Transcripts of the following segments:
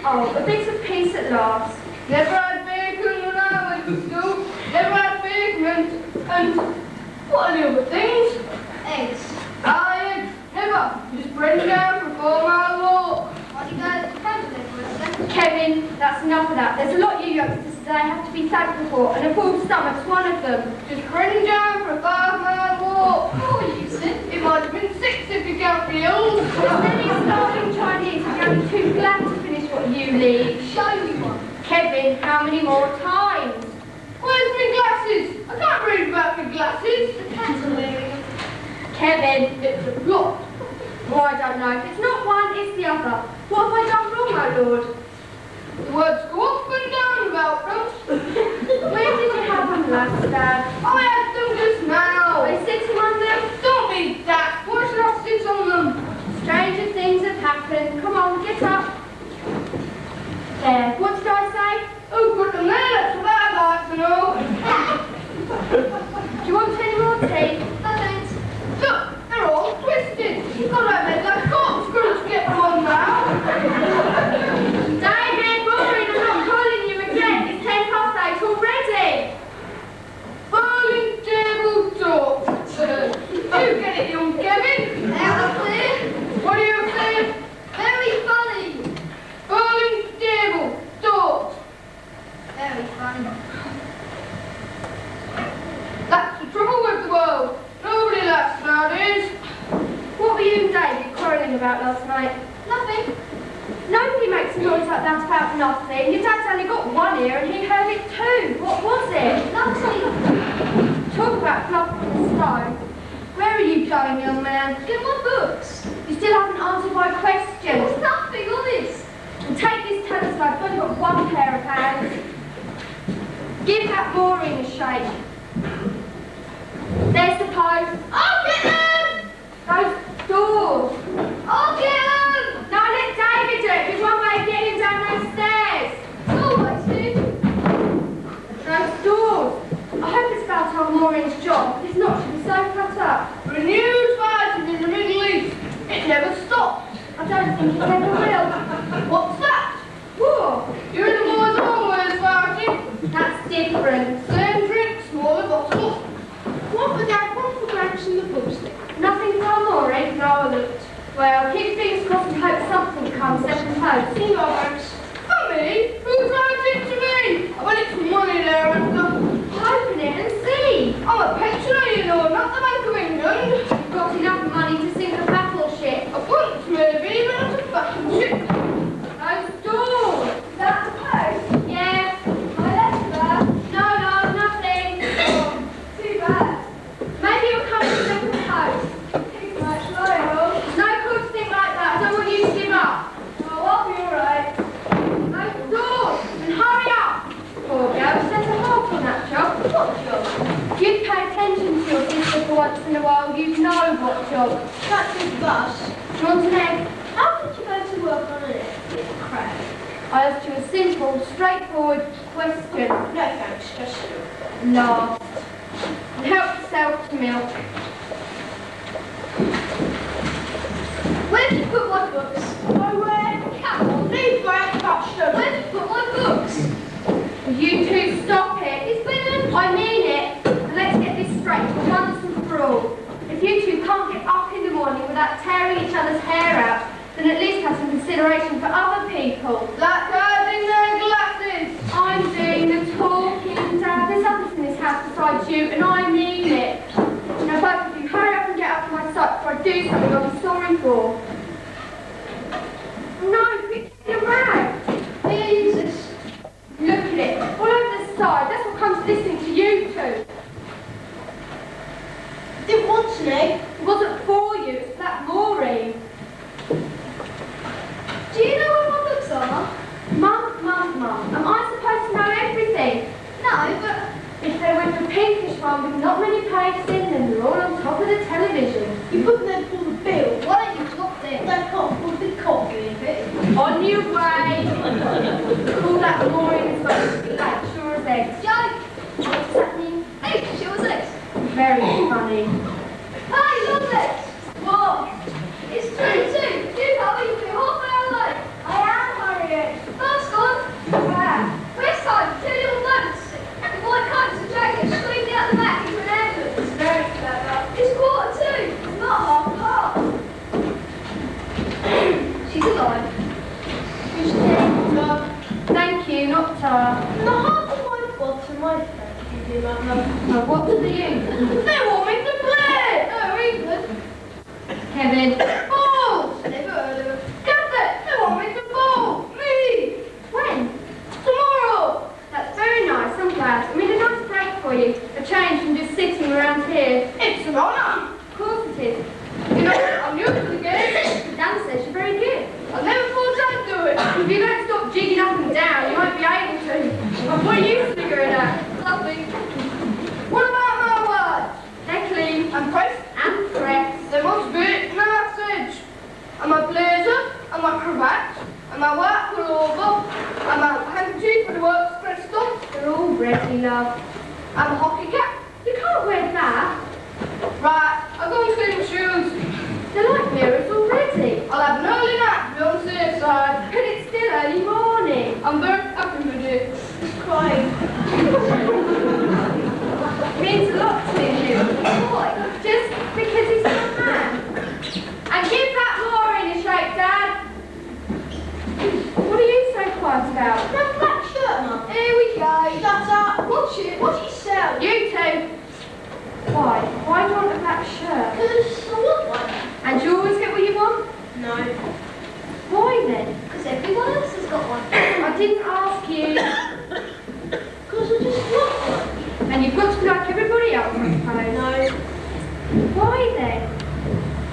Oh, a bit of peace at last. Never had bacon when I went to school. Never had bacon and what are the other things? Eggs. Eggs. Never. Just bread and jam for a 4-mile walk. What do you guys have with it? Kevin, that's enough of that. There's a lot you youngsters today have to be thankful for, and a full stomach's one of them. Just bread and jam for a 5-mile walk. What were you saying? It might have been 6 if you count the hills. There's many starving Chinese who are only too glad to finish what you leave. Show me one. Kevin, how many more times? Where's my glasses? I can't read about my glasses. The cat's are wearing them. Kevin, It's a blot. oh, I don't know. If it's not one, it's the other. What have I done wrong, my lord? The words go up and down about them. Where did you have them last, Dad? I had them just now. Are you sitting on them? Don't be daft. Why should I sit on them? Stranger things have happened. Come on, get up. There. What did I say? Oh, put them there. That's what I'd like to know. Do you want any more tea? No thanks. Look, they're all twisted. You've got to make that corkscrew to get them on now. David, Maureen, I'm not calling you again. It's 8:10 already. Bowling table talk. You get it, young Kevin. Out there. What are you saying? Very funny. Bowling table talk. Very funny. That's the trouble with the world. Nobody laughs nowadays. What were you and David quarrelling about last night? Nothing. Nobody makes a noise like that about nothing. Your dad's only got one ear and he heard it too. What was it? Nothing. Talk about fluff from the stone. Where are you going, young man? Get my books. You still haven't answered my question. There's nothing on this. And take this telescope. I've only got one pair of hands. Give that Maureen a shake. There's the post. I'll get them. Those doors. I'll get them. No, let David do it. There's one way of getting down those stairs. Always do. Those doors. I hope it's about our Maureen's job. If not, she'll be so cut up. Renewed fighting in the Middle East. It never stopped. I don't think it ever will. What's that? War. You and the boys always fighting. That's different. Same drink, smaller bottles. One for Dad, one for Gramps and the boomstick. Nothing from Maureen? No, I looked. Well, keep your fingers crossed and hope something comes second post. See you, Gramps. For me? Who's writing to me? I bet it's money there and stuff. Open it and see. I'm a pensioner, you know, not the Bank of England. You've got enough money to sink a battleship. A punch maybe, but not a battleship. Those doors. Is that the post? Yeah. My letter? No, nothing. Oh, too bad. Maybe it'll come in second post. It's much lower. No call to think like that. I don't want you to give up. Oh, I'll be alright. Those doors. And hurry up. Poor girl, there's a halt on that job. What job? If you'd pay attention to your sister for once in a while, you'd know what job. That's his bus. Do you want an egg? How could you go to work on an airplane? Crap. I asked you a simple, straightforward question. No thanks, just you. Last. And help yourself to milk. Where did you put my books? Nowhere. Come on, leave my bus. Where did you put my books? Will you two stop it? It's been I mean it. And let's get this straight once and for all. If you two can't get up in the morning without tearing each other's hair out, then at least have some consideration for other people. Like guys in their glasses. I'm doing the talking, Dad. There's others in this house besides you, and I mean it. Now, both of you, hurry up and get out of my sight before I do something I'll be sorry for. No, it's a rag. Here, use this. Look at it, all over the side. That's what comes to listening to you two. Didn't want an egg. It wasn't for you, it's for that Maureen. Do you know where my books are? The heart of my bottom, my friend, you do, Mother. What do you? They want me to play! No, England. Kevin. Balls! Never heard of them. Captain, they want me to ball! Me! When? Tomorrow! That's very nice, I'm glad. I mean, a nice break for you. A change from just sitting around here. It's an honour! Of course it is. You know, I'm new to the game. Dan says you're very good. I never thought I'd do it. If you don't stop jigging up and down, you won't be able to. What are you figuring out? Lovely. What about my words? They're clean I'm pressed. and pressed. They must be in a message. And my blazer, and my cravat, and my white pullover, and my handkerchief with the works pressed on. They're all ready, love. And a hockey cap. You can't wear that. Right, I'll go and clean my shoes. They're like mirrors already. I'll have an early nap to be on the safe side. But it's still early morning. I'm very happy with it. Crying. It means a lot to you. Boy, just because he's a man. And give that Maureen a shake, Dad. What are you so quiet about? That black shirt, Mum. Here we go. Shut up. Watch it. What do you sell? You two. Why? Why do you want a black shirt? Because I want one. And you always get what you want? No. Why then? Because everyone else has got one. I didn't ask you. Because I just want one. And you've got to be like everybody else, I suppose. No. Why then?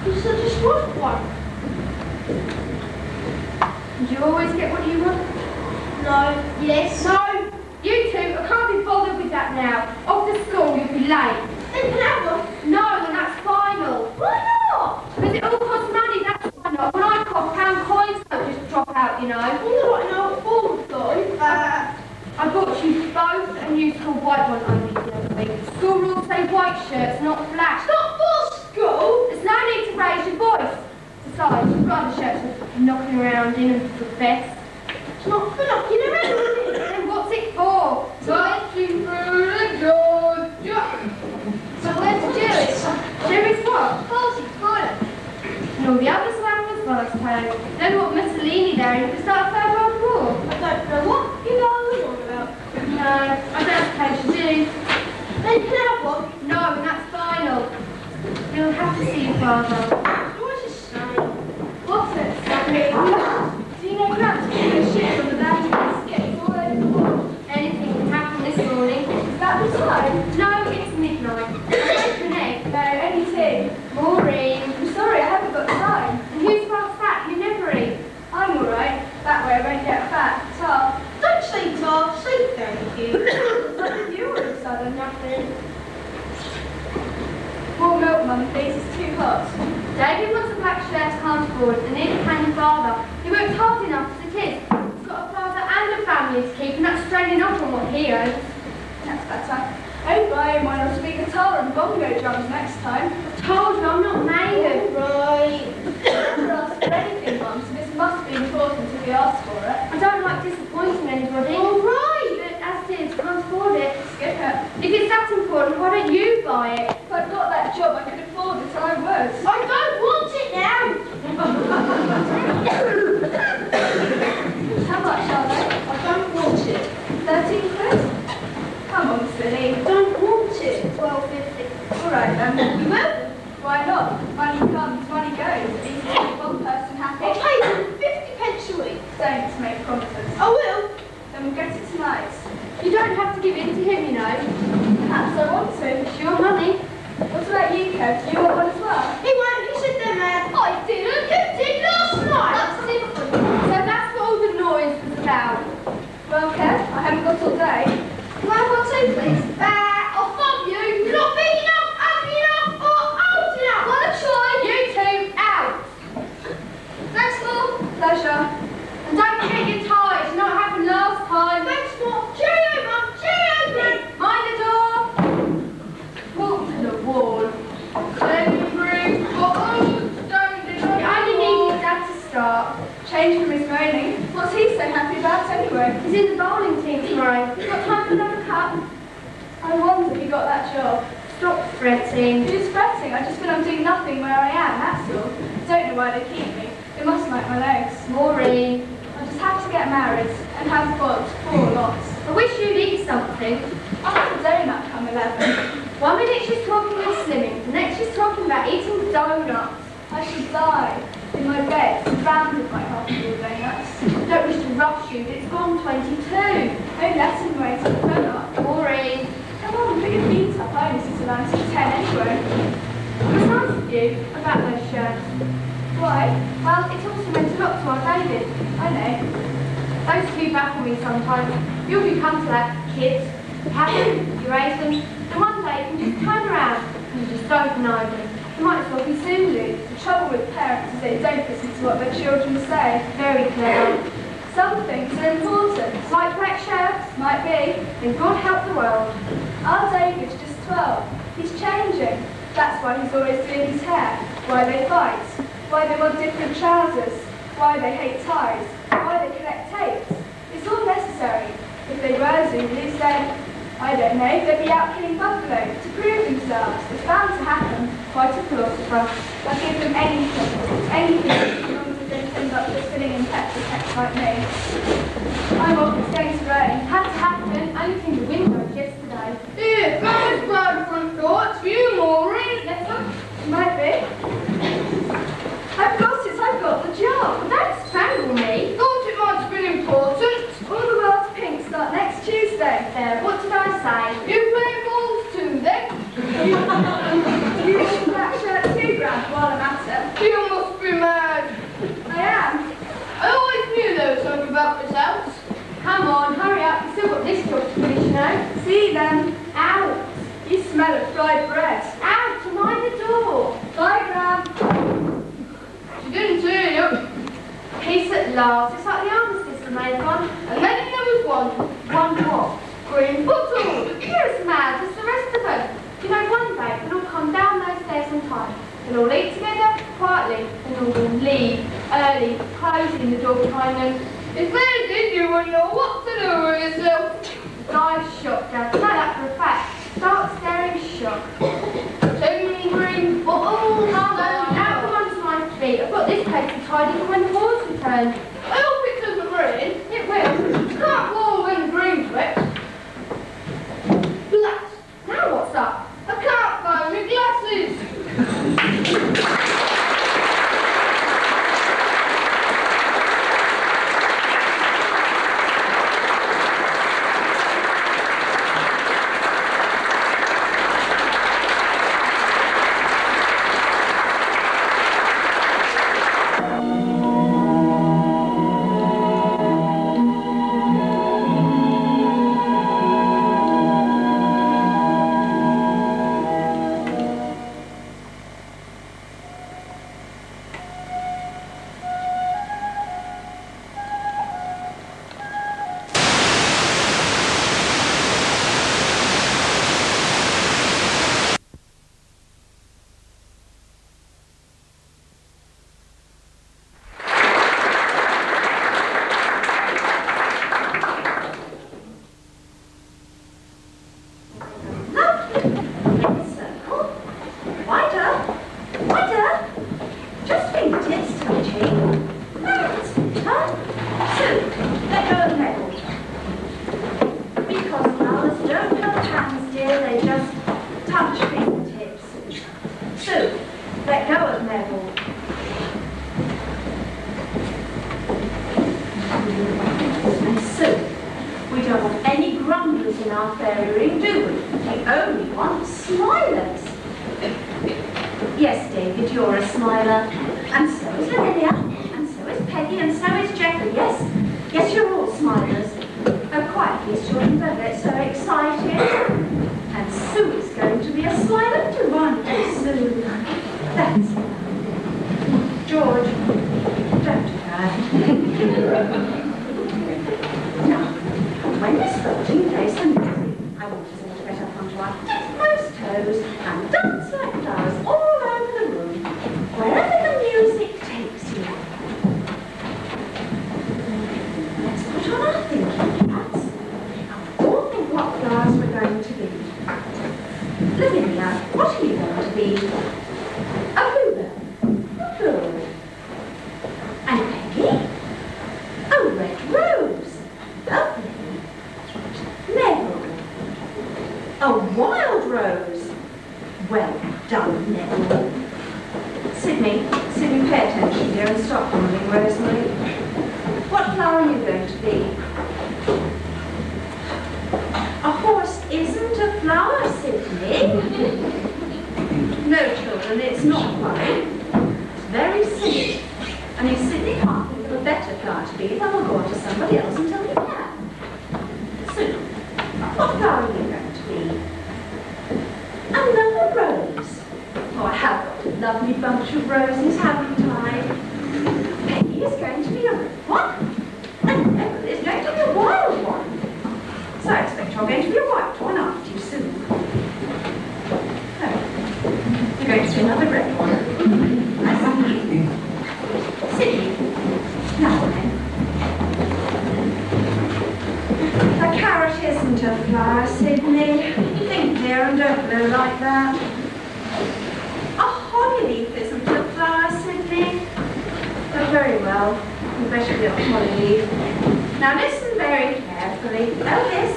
Because I just want one. And you always get what you want? No. Yes. No. You two, I can't be bothered with that now. Off to school, you'll be late. Then can I have one? No, and that's final. Why not? Because it all costs money, that's why not. When I cough, pound coins don't just drop out, you know. I wonder what an old fool though. I bought you both a new school white one only the other week. School rules say white shirts, not black. It's not for school. There's no need to raise your voice. Besides, you've got the shirts with knocking around in and for best. It's not for knocking around. Then what's it for? Touching through the door. So where's the Jewish? There is what? Party, toilet. And all the others around as well, I suppose. Then what Mussolini there to start a Third World War? I don't know what you guys are on about. No, I don't suppose you do. Then can I have one? No, and that's final. You'll have to see your father. What is it saying? What's it? Do you know Gramp took a shit from the bag getting all over the wall? Anything can happen this morning. Is that the time? No, it's midnight. I'm waiting for Nick. No, only two. Maureen. I'm sorry, I haven't got time. And who's past that? You never eat. I'm alright. That way I won't get fat. Tough. Don't say tar, say thank you. What did you all of a sudden? Nothing. More milk, Mum, please. It's too hot. David wants a black shirt, can't afford it, and neither can your father. He works hard enough as it is. He's got a father and a family to keep, and that's straining up on what he owns. That's better. Oh, boy, why not speak guitar and bongo drums next time? I told you I'm not made of. Right. I never asked for anything, Mum, so this must be important if we ask for it. I don't like disappointing anybody. All right. But as it is, can't afford it. Skip it. If it's that important, why don't you buy it? If I'd got that job, I could afford it, I would. I don't want it now. How much are they? I don't want it. 13 quid? Come on, silly. I don't want it. $12.50. Alright then. You will? Why not? Money comes, money goes. At least make one person happy. I'll pay you 50 pence a week. Don't make promises. I will. Then we'll get it tonight. You don't have to give in to him, you know. Perhaps I want to. It's your money. What about you, Kev? Do you want one as well? He won't. He said they're mad. I didn't. You did last night. That's different. So that's what all the noise was about. Well, Kev, I haven't got all day. Can I have one too, please? I'll thump you. You're not big enough, ugly enough, or old enough. Wanna try? You two, out. Thanks, Mum. Pleasure. And don't forget your ties. You know what happened last time. Thanks, Mum. Cheerio, Mum. Cheerio, Gramp. Mind the door. Walk to the wall. Every bottle standing You only need your dad to start. Change from his moaning. What's he so happy about anyway? He's in the bowling team tomorrow. You've got time for another cup? I wonder if he got that job. Stop fretting. Who's fretting? I just feel I'm doing nothing where I am, that's all. Don't know why they keep me. They must like my legs. Maureen. I just have to get married and have fun, 4 lots. I wish you'd eat something. I haven't done that come 11. 1 minute she's talking of slimming, the next she's talking about eating donuts. I should die in my bed, surrounded by half-full donuts. I don't wish to rush you, but it's gone 22. No lesson waiting, donut. Maureen. Come on, put your feet up. I only sit around till 10 anyway. I was nice of you about those shirts. Why? Well, it's also meant to look to our David. I know. Those two baffle me sometimes. You do come to that, kids. You have them, you raise them, and one day you can just turn around and you just don't deny them. You might as well be Zulu. The trouble with parents is they don't listen to what their children say. Very clever. Some things are important, like black shirts, might be, and God help the world. Our David's just 12. He's changing. That's why he's always doing his hair, why they fight, why they want different trousers, why they hate ties, why they collect tapes. It's all necessary. If they were Zulus, then, I don't know, they'd be out killing buffalo to prove themselves. It's bound to happen. Quite a philosopher. I'll give them anything, as long as they don't end up just filling in petrol packs like me. I'm off, it's going to rain. Had to happen, I looked in the window yesterday. Here, Grandma's by the front door. It's for you, Maureen. Yes, sir? It might be. I've got the job. Don't strangle me. Thought it might have been important. All the world's pink start next Tuesday. There, what did I say? You play balls too, then? You wear black shirt too, Gramp, while I'm at it. You must be mad. I am. I always knew there was something about this house. Come on, hurry up. You've still got this job to finish, you know. See them. Out. You smell of fried bread. Out, to mind the door. Bye, Gramp. She didn't see you. Peace at last. It's like the armistice, the main one. And then there was one. One what? Green bottle. You're as mad as the rest of them. You know, one day we'll all come down those stairs on time. We'll all eat together, quietly, and all will leave early, closing the door behind them. If they did, you wouldn't know what to do with yourself. Die shocked, Dad. Know that for a fact. Start staring shocked. Ten green bottles. Now come on to my feet. I've got this place to tidy for when the horse returns. I hope it doesn't rain. It will. You can't go when the green's wet. Blast. Now what's up? I can't find my glasses. And Peggy? Oh, red children, it's not funny. It's very silly. And if Sydney can't think of a better flower to be, then I'll go on to somebody else until he can. So, what flower are you going to be? Another rose. Oh, I have got a lovely bunch of roses, haven't I? Peggy is going to be a red one, and Neville is going to be a wild one. So I expect you're going to be a white one after you soon. Oh, you're going to be another red one. I see. Sydney, now then. A carrot isn't a flower, Sydney. Think, dear, and don't blow like that. A holly leaf isn't a flower, Sydney. Oh, very well. You better be a holly leaf. Now listen very carefully. Elvis,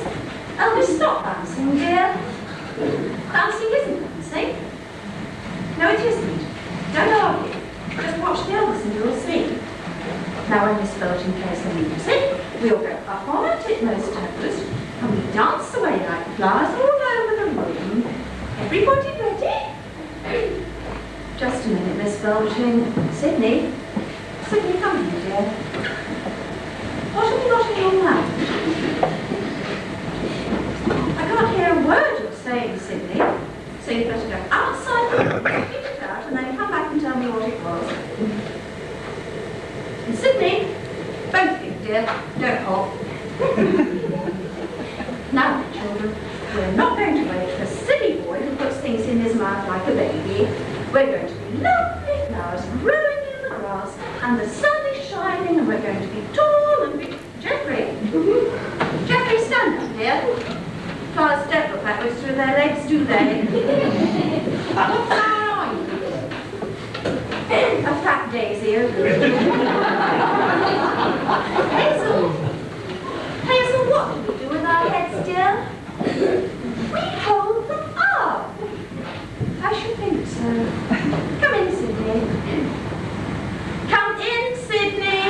Elvis, stop bouncing, dear. Bouncing isn't bouncing. No, it isn't. Don't argue. Just watch the Elvis and you'll see. Now when Miss Belgian plays the music, we'll go up on our titmost toes and we dance away like flowers all over the room. Everybody ready? Just a minute, Miss Belgian. Sydney, Sydney, come here, dear. What have you got in your mouth? I can't hear a word you're saying, Sydney. So you'd better go outside the room, speak it out, and then come back and tell me what it was. And Sydney, both of you, dear, don't hop. Now, children, we're not going to wait for a silly boy who puts things in his mouth like a baby. We're going to be lovely flowers growing in the grass, and the sun is shining, and we're going to be tall and big. Geoffrey, Geoffrey, stand up, dear. Flowers don't look backwards through their legs, do they? What flower are you? A fat daisy, oh good. Hazel, Hazel, what do we do with our heads, dear? We hold them up. I should think so. Come in, Sydney. Come in, Sydney.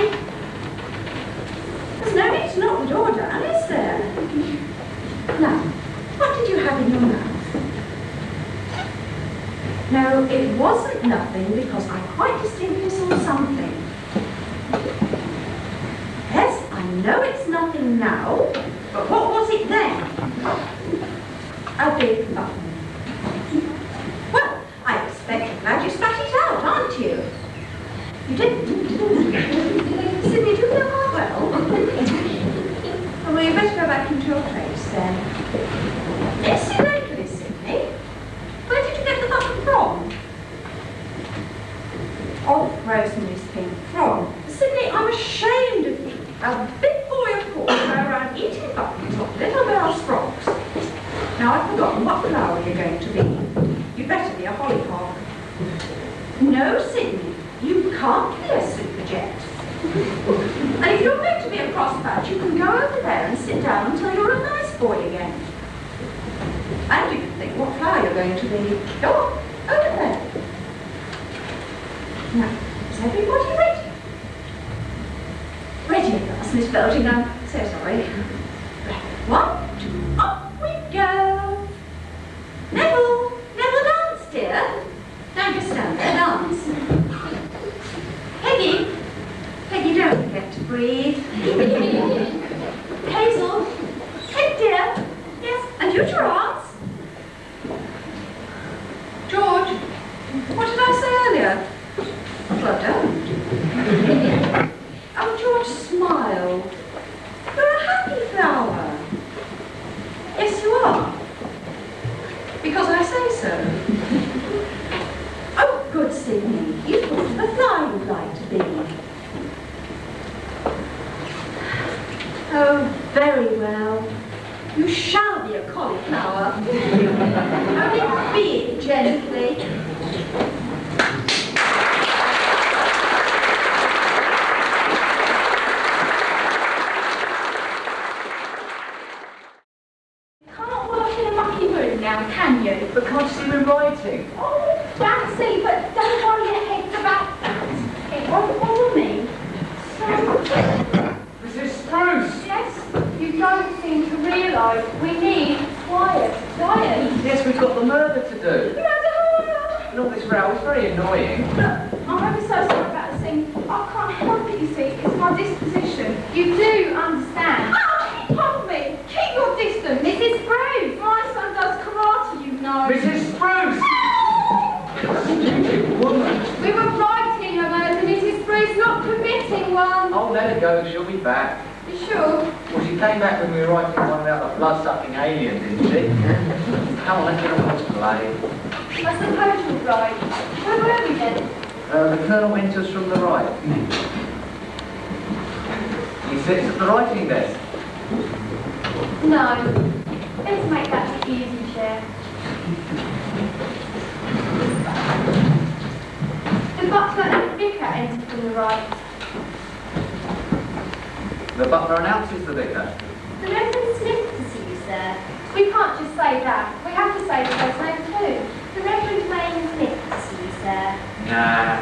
There's no need to knock the door down, is there? Now, what did you have in your mouth? No, it wasn't nothing because I quite distinctly saw something. Yes, I know it's nothing now, but what was it then? A big button. Well, I expect you're glad you spat it out, aren't you? You didn't, didn't you? Sydney, do you feel quite well? Well, you better go back into your place then. Incidentally, Sydney, where did you get the button from? Off Rosemary's Pink from. Sydney, I'm ashamed of you. A big boy of course go around eating buttons off little girls' frocks. Now I've forgotten what flower you're going to be. You'd better be a hollyhock. No, Sydney, you can't be a superjet. And if you're going to be a crosspatch, you can go over there and sit down until you're a nice boy again. And you can think what flower you're going to be. Go on, over there. Now, is everybody ready? Ready at last, Miss Belgian. I'm so sorry. One, two, up we go. Neville, Neville, dance, dear. Don't just stand there, dance. Peggy, Peggy, don't forget to breathe. Hazel, Peg, dear. Yes, and you, Gerard. George, what did I say earlier? Well, don't. Oh, George, smile. You're a happy flower. Yes, you are. Because I say so. Oh, good Sydney. You've thought of the flower you'd like to be. Oh, very well. You shall be a cauliflower. Only be it gently. Now, can you? But can't you see we're writing? Oh, fancy, but don't worry your heads about that. It won't bother me. So, Mrs. Spruce! yes, you don't seem to realise we need quiet, quiet. Yes, we've got the murder to do. Murder! making all this row. It's very annoying. Look, I'm ever so sorry about the thing. I can't help it, you see. It's my disposition. You do understand. Oh, keep off me! Keep your distance! Mrs. Spruce! My son does karate, you know. Mrs. Spruce! Stupid woman. We were writing about Mrs. Spruce not committing one. Oh, let her go. She'll be back. You sure? Well, she came back when we were writing one about the blood-sucking aliens, didn't she? Come on, let's get on with the play. I suppose you're right. Where were we then? The Colonel enters from the right. He sits at the writing desk. No. Let's make that the easy chair. The butler and the vicar enter from the right. The butler announces the vicar. The Reverend Smith to see you, sir. We can't just say that. We have to say the first name too. The Reverend Wayne Smith to see you, sir. Nah.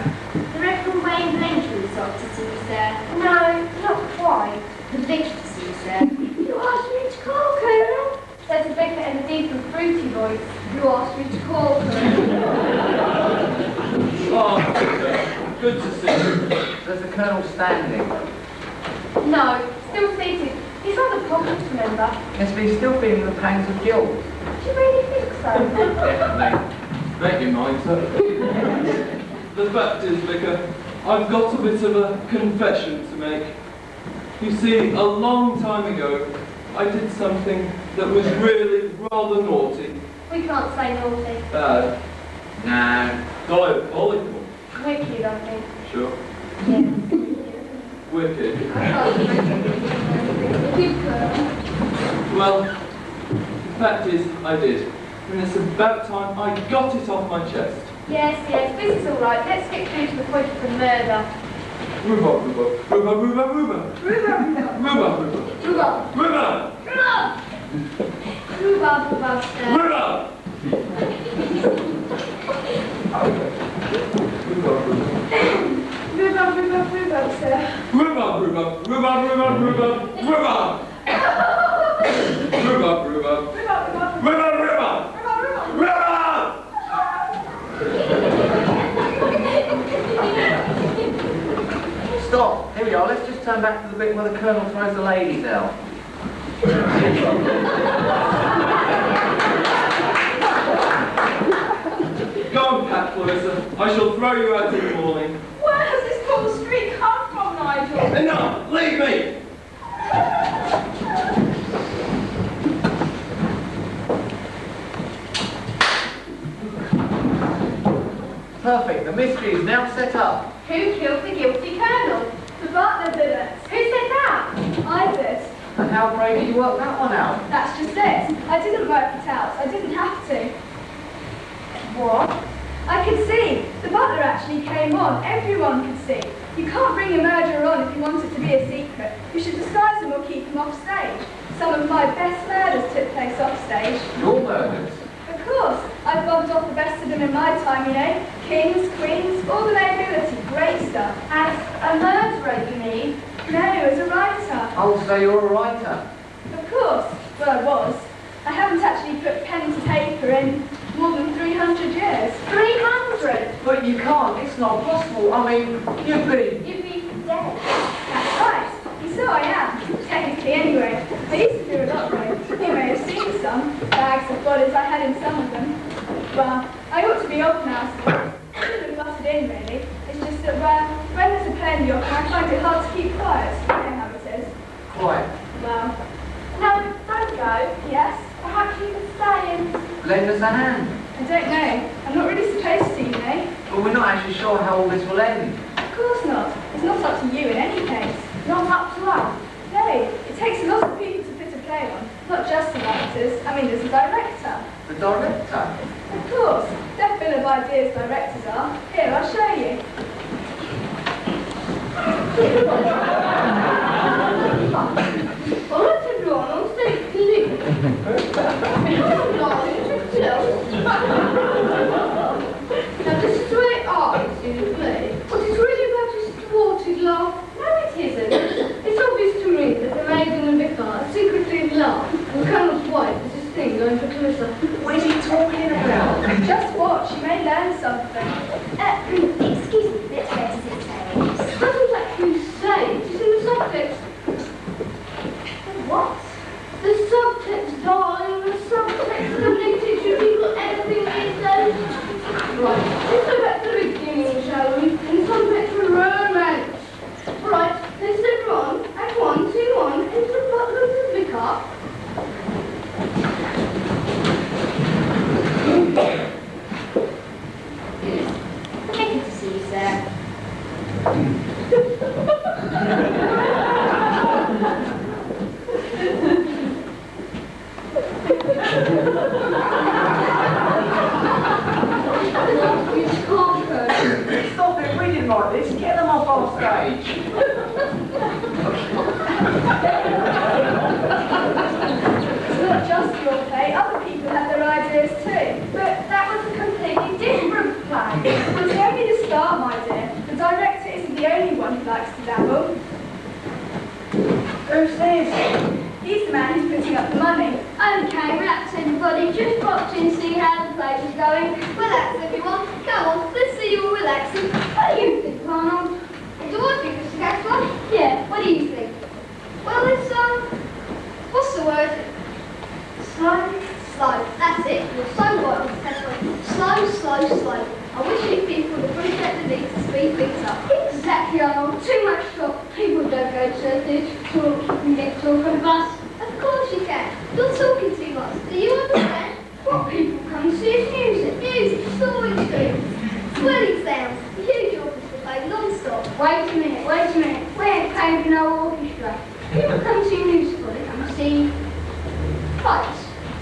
The Reverend Wayne Blenkinsop to see you, sir. No, not quite. The vicar to see you, sir. You asked me to call, Colonel. Says the vicar in a deep and fruity voice. You asked me to call, Colonel. Oh, good to see you. There's the Colonel standing. No, still seated. He's rather prompt, remember. Yes, but he's still feeling the pangs of guilt. Do you really think so? Definitely. Make your mind, sir. The fact is, Vicar, I've got a bit of a confession to make. You see, a long time ago, I did something that was really rather naughty. We can't say naughty. Bad. No. Diabolical. Wicked, I think. Sure. Yeah. Wicked. Good girl. Well, the fact is, I did. And it's about time I got it off my chest. Yes, this is all right. Let's get through to the point of the murder. Rhubarb, rhubarb, rhubarb, rhubarb, rhubarb, rhubarb, Rhubarb. rhubarb, Rhubarb, rhubarb, sir. rhubarb. Rhubarb, sir. Rhubarb, rhubarb, rhubarb, rhubarb, rhubarb, rhubarb. Rhubarb, rhubarb. Rhubarb, rhubarb. Rhubarb! Stop. Here we are. Let's just turn back to the bit where the Colonel throws the ladies out. Go on, Cat Clarissa. I shall throw you out in the morning. Where has this poor street come from, Nigel? Enough! Leave me! Perfect. The mystery is now set up. Who killed the guilty colonel? The butler did it. Who said that? I did. And how brave did you work that one out? That's just it. I didn't work it out. I didn't have to. What? I could see. The butler actually came on. Everyone could see. You can't bring a murderer on if you want it to be a secret. You should disguise him or keep him off stage. Some of my best murders took place off stage. Your murders? Of course. I've bombed off the best of them in my time, you know. Kings, queens, all the nobility. Great stuff. As a murderer, you mean? No, as a writer. Oh, so you're a writer. Of course. Well, I was. I haven't actually put pen to paper in more than 300 years. 300? But you can't. It's not possible. I mean, you've been... You'd be dead. That's right. And so I am. Technically, anyway. I used to do a lot, though. You may have seen some. Bags of bodies I had in some of them. Well, I ought to be off now, I suppose. I shouldn't have butted in, really. It's just that, well, when there's a play in the opera, I find it hard to keep quiet. You know how it is. Quiet. Well, No, don't go. yes. Perhaps you could stay and... Lend us a hand. I don't know. I'm not really supposed to, you know. But we're not actually sure how all this will end. Of course not. It's not up to you in any case. Not up to us. No, it takes a lot of people to put a play on. Not just the writers. I mean, there's a director. The director. Of course. They're full of ideas, directors are. Here, I'll show you. All right, everyone, on stage, please. Now, this is the way I see the play. What it's really about is thwarted love. No, it isn't. It's obvious to me that the maid and the vicar are secretly in love, and the colonel's wife is this thing going them for closer. What is he talking about? Just watch, you may learn something. Excuse me, let's rest it. Doesn't actually say, it's in the subtext. What? The subtext, darling, the subtext connected to people, everything these days. Right, let's go back to the beginning, shall we? In subtext for romance. Right, let's everyone, Act 1, Scene 1, enter the butler of the vicar. Pleasure to see you, sir. Stop it reading like this. Get them off our stage. It's not just your play, other people have their ideas too. But that was a completely different plan. It was only the start, my dear. The director isn't the only one who likes to dabble. Who's this? He's the man who's putting up the money. Okay, relax everybody, just watch and see how the play is going. Relax everyone, come on, let's see you all relaxing. What do you think, Arnold? Do I think it's a catch one? Yeah, what do you think? Well, it's, what's the word? Slow? Slow, that's it, you're so right on the catch one. Slow, slow, slow. I wish you people would appreciate the need to speed things up. Exactly, Arnold, too much talk. People don't go to church talk, you get talking of us. Of course you can. You're talking too much. Do you understand? What people come to see is music, story streams, swelling sounds, the huge orchestra play non-stop. Wait a minute, we ain't playing no orchestra. People come to musical, they come to see fights.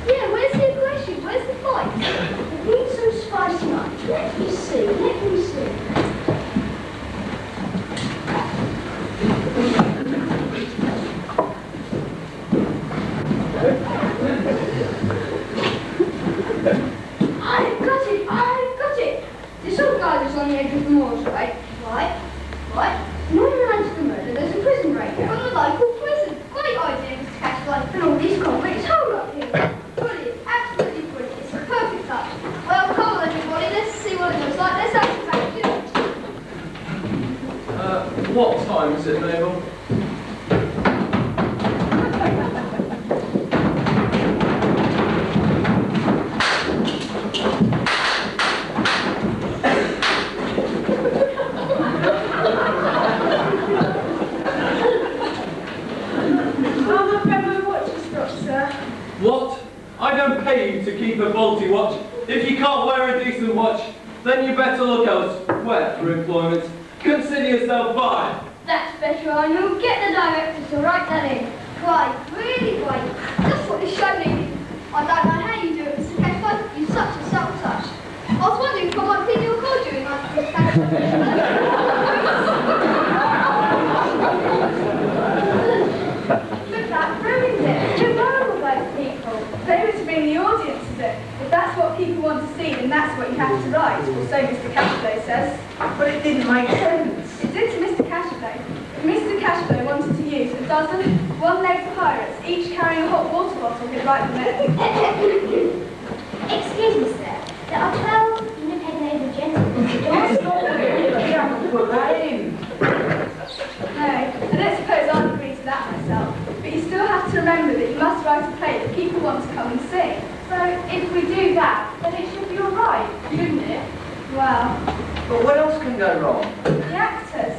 Yeah, where's the aggression? Where's the fight? It needs some spice tonight. Let me see. I've got it! This old guy was on the edge of the moors, right? Right. Northern Leinster murder, there's a prison break from the local prison. Great idea, Mr. Cashfly, and all these convicts hold up here. Brilliant, absolutely brilliant. It's a perfect touch. Well, come on everybody, let's see what it looks like. Let's have some action. What time is it, Mabel? What? I don't pay you to keep a faulty watch. If you can't wear a decent watch, then you better look elsewhere for employment. Consider yourself fired. That's better, Arnold. Get the director to write that in. Great, really great. Just what the show needed. I don't know how you do it, Mr. Cashfly. You're such a subtle touch. I was wondering if I might video record you in like this fashion. Look, that ruins it. You're vulnerable, those people. They were to bring the audiences in. If that's what people want to see, then that's what you have to write. Or so Mr. Cashflow says. But it didn't make sense. It did to Mr. Cashflow. If Mr. Cashflow wanted to use a dozen one-legged pirates, each carrying a hot water bottle, he'd write them in. Excuse me, sir. There are 12 independent gentlemen. You haven't put that in. No, I don't suppose I'd agree to that myself. But you still have to remember that you must write a play that people want to come and see. So if we do that, then it should be all right, shouldn't it? Well, But what else can go wrong? the actors.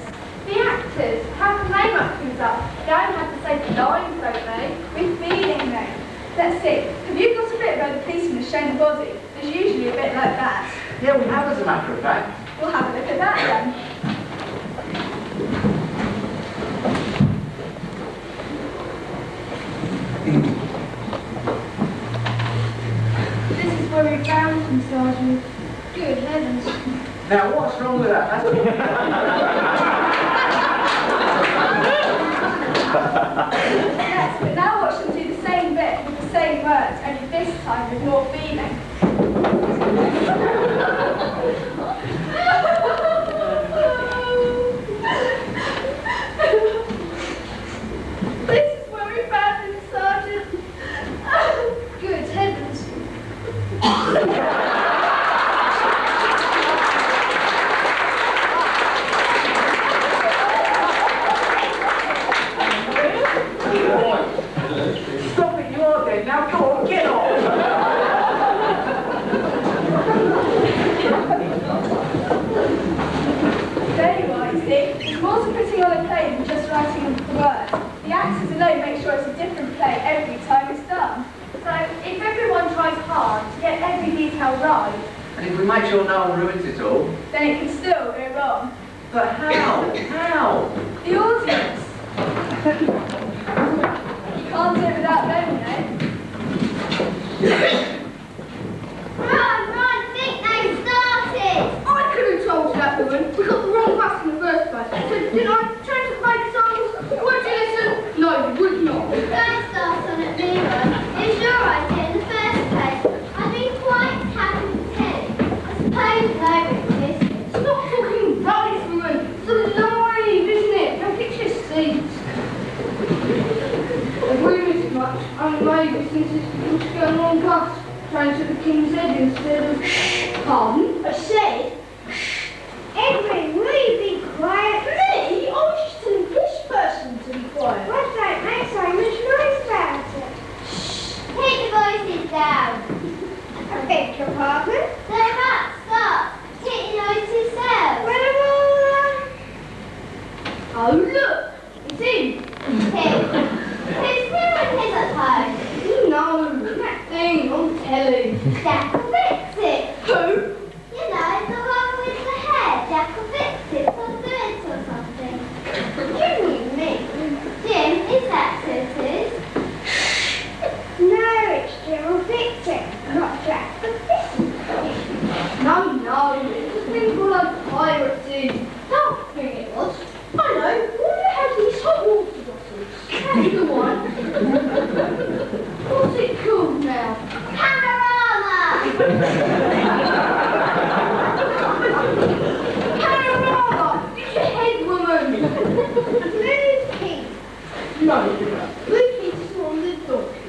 The actors. How can they muck things up? They don't have to say the lines, don't they? With feeling, though. Let's see. Have you got a bit where the policeman has shown the body? There's usually a bit like that. Yeah, we have as a matter of fact. We'll have a look at that then. This is where we found him, Sergeant. Good heavens. Now, what's wrong with that? That's Yes, but now watch them do the same bit with the same words, only this time with more feeling. This is where we found him, Sergeant. Good heavens. how right. And if we make sure no one ruins it all... Then it can still go wrong. But how? How? The audience. You can't do it without them, Run, think they started! I could have told that woman. We got the wrong bus in the first place. So didn't I change the fake songs? Would you listen? No, you would not. Don't start on it, Leroy. It's your idea in the first place. I'd be quite happy to tell you. I suppose nobody existed. Stop talking rubbish, woman. It's alive, isn't it? Now fix your seats. Have we missed much? And maybe since it's supposed to go on wrong bus. Trying to the King's Head instead of... Pardon? I said, Edwin, will you be quiet? Me? I was just telling this person to be quiet. What don't make so much noise about it? Shh! Keep your voices down. I beg your pardon? They're not. Stop. Keep your voices down. Well, Oh, look! It's him! Who's doing his at home? No, that thing on telly. Jack will fix it. Who? You know, the one with the hair. Jack will fix it for birds or something. You mean me? Jim, is that who it is? No, it's Jim will fix it, not Jack will fix it. No, it's a thing called a piracy. That thing it was. I know, all you have these hot water bottles. That's the one. What's it called now? Panorama! Panorama! It's your head, woman! Blue Pete. No, Blue Pete is on the donkey.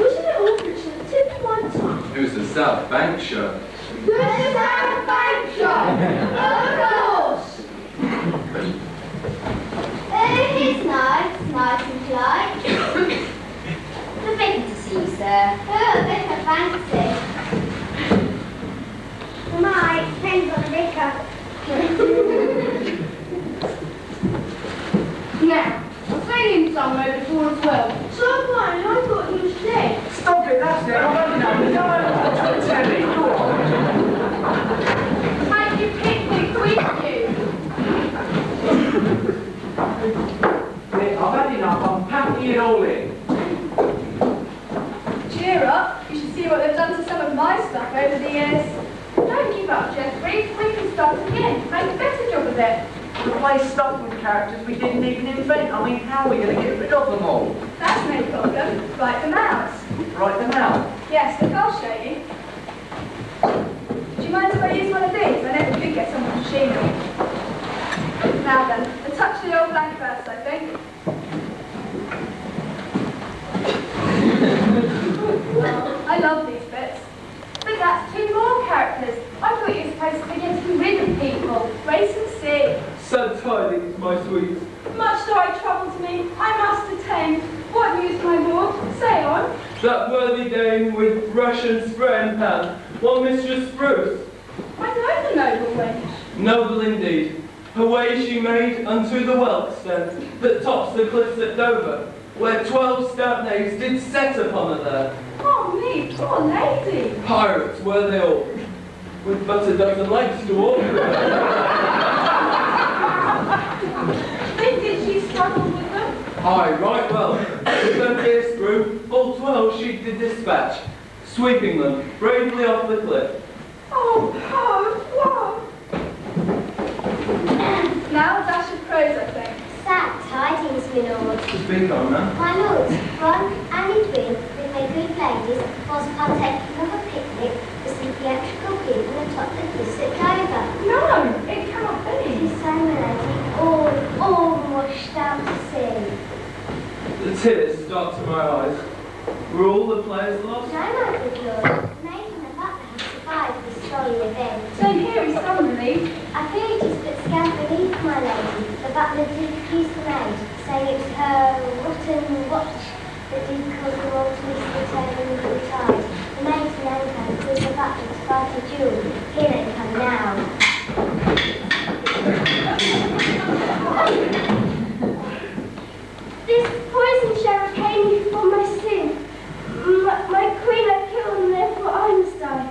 Wasn't it all written at the tip of my tongue? It was the South Bank show. The South Bank Show! Of course! It's nice and polite. Lovely to see you, sir. Oh, a bit of fancy. My, depends on the vicar. Now, I've seen him somewhere before as well. So I'm lying, I thought he was dead. Stop it, that's it. I've had enough. No, don't tell me. Go on. Make you picnic with you. Nick, I've had enough. I'm packing it all in. Cheer up. You should see what they've done to some of my stuff over the years. Don't give up, Jeffrey. We can start again. Make a better job of it. The place stuck with characters we didn't even invent. I mean, how are we going to get rid of them all? That's no problem. Write them out. Write them out. Yes, look, I'll show you. Do you mind if I use one of these? I never did get someone machinery. Now then, a touch of the old blank verse, I think. I love these bits. But that's 2 more characters. I thought you were supposed to begin to be rid of people. Race and sea. Sad tidings, my sweet. Much sorrow troubles me. I must attend. What news, my lord? Say on. That worthy dame with Russian spray and pan, one Mistress Bruce. I know the noble wench. Noble indeed. Her way she made unto the Whelpstone, that tops the cliffs at Dover, where 12 stout knaves did set upon her there. Oh me, poor lady. Pirates were they all, with but a dozen legs to walk her. Then did she struggle with them? Aye, right well. With her fierce crew, full 12 she did dispatch, sweeping them bravely off the cliff. Oh, whoa. Now a dash of prose, I think. Sad tidings, my lord. Speak on, man. My lord, Ron and Edwin, with my good ladies, was partaking of a picnic with some theatrical people atop the cliffs at Dover. No, it cannot It be. is so, my lady, all washed out to sea. The tears start to my eyes. Were all the players lost? No, my good lord, the maid and the butler have survived this sorry event. Then here is some relief. I fear it is but scant relief, my lady. The butler did accuse the maid, saying it was her rotten watch that did cause them all to miss the turn in the tide. The maid's known her because the butler to fight a duel. Here they come now. This poison shower came me for my sin. My queen I killed and therefore I must die.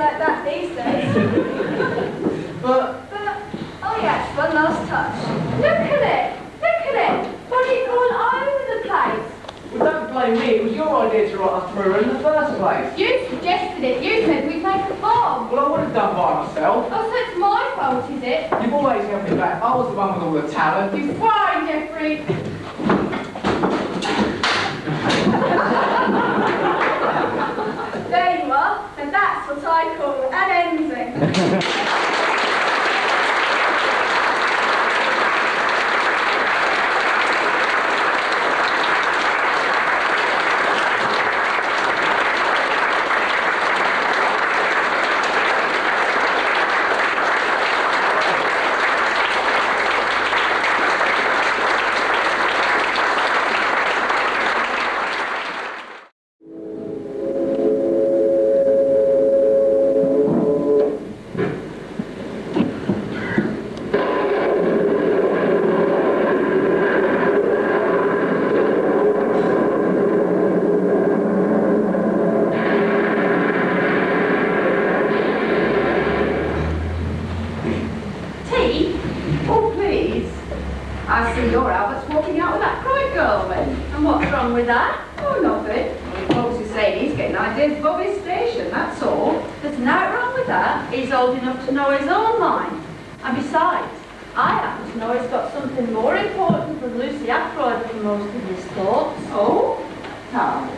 like that these days. But Oh yes, one last touch. Look at it! Look at it! What are you going all over the place? Well, don't blame me. It was your idea to write us through in the first place. You suggested it. You said we'd make a bomb. Well, I would have done by myself. Oh, so it's my fault, is it? You've always held me back. I was the one with all the talent. You fine, Jeffrey. There you are, and that's what I call an ending. With that? Oh, nothing. Well, folks is saying he's getting ideas above his station, that's all. There's nothing wrong with that. He's old enough to know his own mind. And besides, I happen to know he's got something more important than Lucy Ackroyd for most of his thoughts. Oh? How?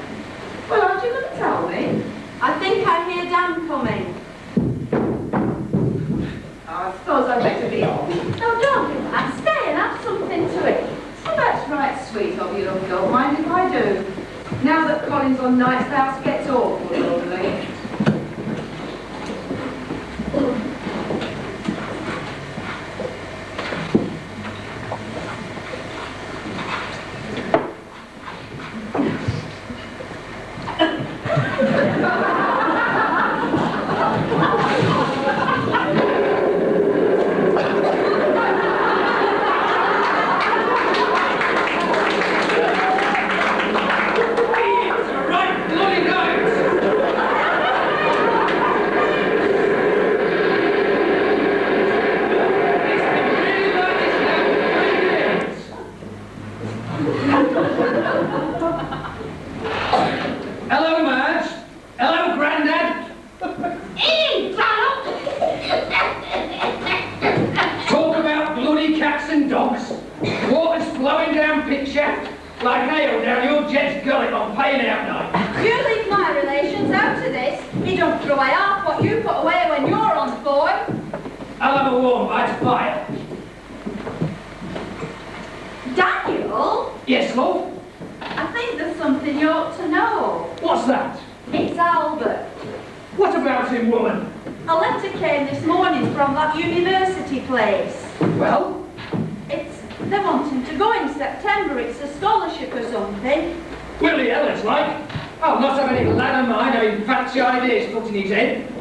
Well, aren't you going to tell me? I think I hear Dan coming. I suppose I'd better be off. No, don't do that. Stay and have something to eat. Oh, that's right, sweet of you, love. Don't mind if I do. Now that Colin's on nights, the house gets awful lonely.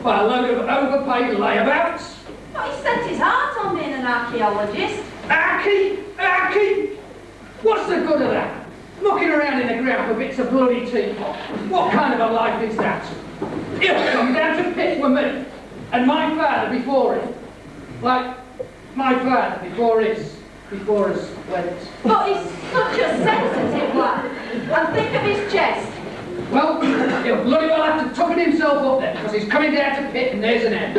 By a load of overpaid layabouts. Well, he set his heart on being an archaeologist. Archie? What's the good of that? Mucking around in the ground for bits of bloody teapot. What kind of a life is that? He'll come down to pit with me, and my father before him. Like my father before us went. But he's such a sensitive lad. And think of his chest. Well, he'll bloody well have to tuck it himself up then, because he's coming down to pit and there's an end.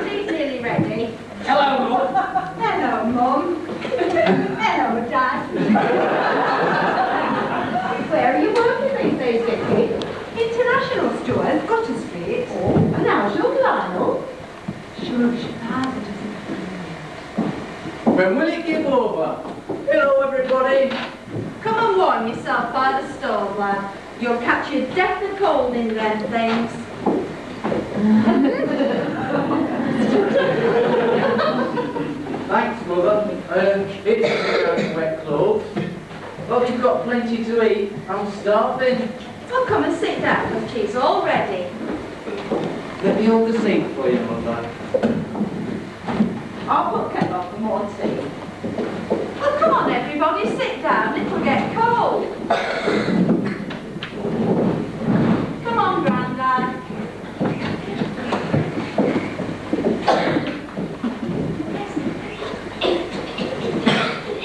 Tea's nearly ready. Hello, Mum. Hello, Mum. Hello, Dad. Where are you working these days, Vicky? International stores, Gutter Street. Oh, and how's your Lionel? Sure, Chicago doesn't. When will it give over? Hello, everybody. Come and warm yourself by the stove, lad. You'll catch your death of cold in them things. Thanks, Mother. It's wet clothes. But you've got plenty to eat. I'm starving. Well, come and sit down, the tea's all ready. Let me hold the seat for you, Mother. I'll put kettle on. everybody sit down, it'll get cold. Come on, Grandad.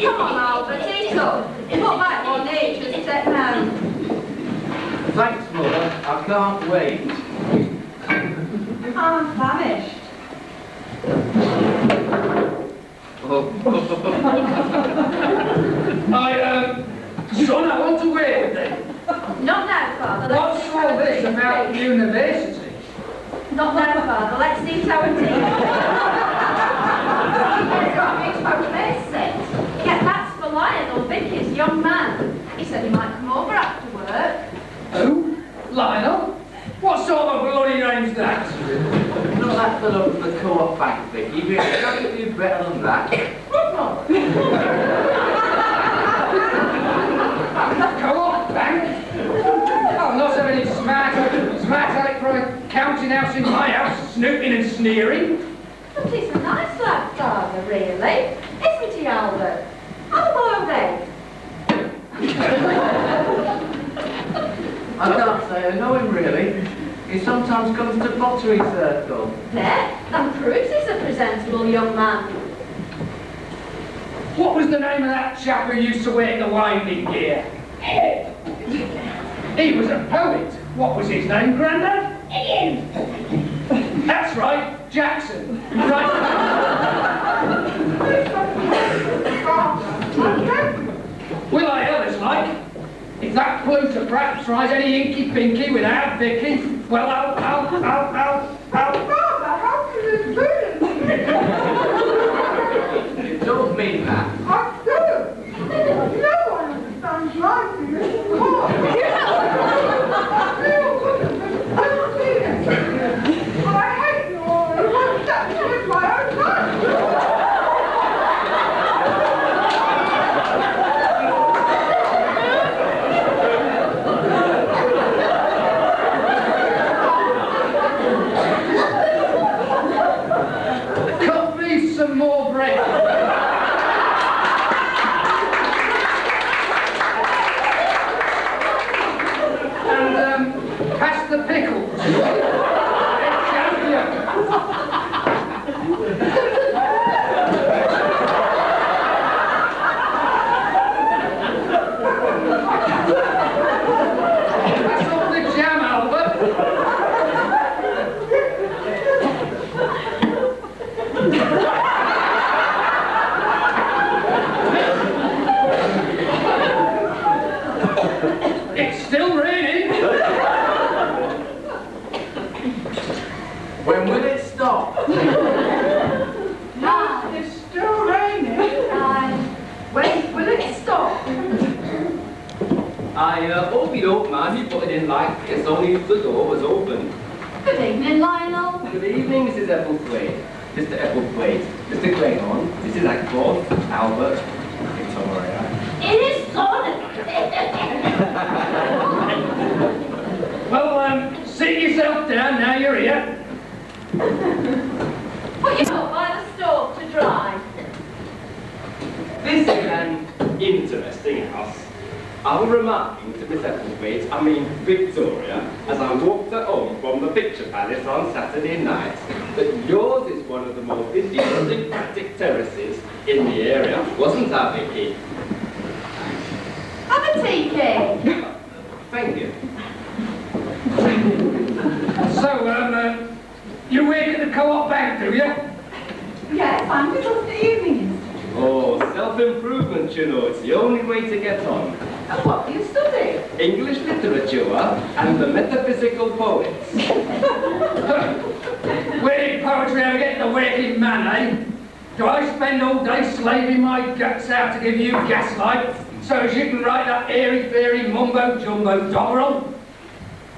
Come on, Albert, eat up. Put back your nature step now. Thanks, Mother. I can't wait. I'm famished. Son, I want to wait with them. Not now, Father. What's all this about university? Not now, Father. Let's eat our tea. Yeah, that's for Lionel, Vicky's young man. He said he might come over after work. Who? Lionel? What sort of bloody name's that? Not that fellow from the Co-op Bank, Vicky. We've got to do better than that. Co-op Bank? I'll not have any smart aleck from a counting house in my house, snooping and sneering. But he's a nice lad, Father, really. Isn't he, Albert? How about Ray? I can't say I know him really. He sometimes comes to pottery circle. There, that proves he's a presentable young man. What was the name of that chap who used to wear the winding gear? Head. He was a poet. What was his name, Grandad? That's right, Jackson. Right. Will I others like? If that Pluto perhaps tries any inky pinky without Vicky, well, I'll. Father, how can you do this? You don't mean that. I do. No one understands life in this world. But I hate you all and want that to live my own life. Cut me some more bread. And pass the pickles. Pass up the jam, Albert. It's still raining. When will it stop? Ah, It's still raining. when will it stop? I hope you don't mind me putting in like this, only if the door was open. Good evening, Lionel. Good evening, Mrs. Epplethwaite. Mr. Epplethwaite, Mr. Clayton, Mrs. Ackford, Albert, Victoria. It is on. Well, sit yourself down now you're here. Put yourself by the stove to dry. This is an interesting house. I was remarking to Miss Epplethwaite, I mean Victoria, as I walked her home from the Picture Palace on Saturday night, that yours is one of the most idiosyncratic terraces in the area, wasn't that, Vicky? Have a tea cake. Thank you. So, you work at the Co-op Bank, do you? Yes, I'm with us the evenings. Oh, self-improvement, you know, it's the only way to get on. And what do you study? English literature and the metaphysical poets. Where did poetry ever get the working man, eh? Do I spend all day slaving my guts out to give you gaslight so as you can write that airy-fairy mumbo-jumbo doggerel?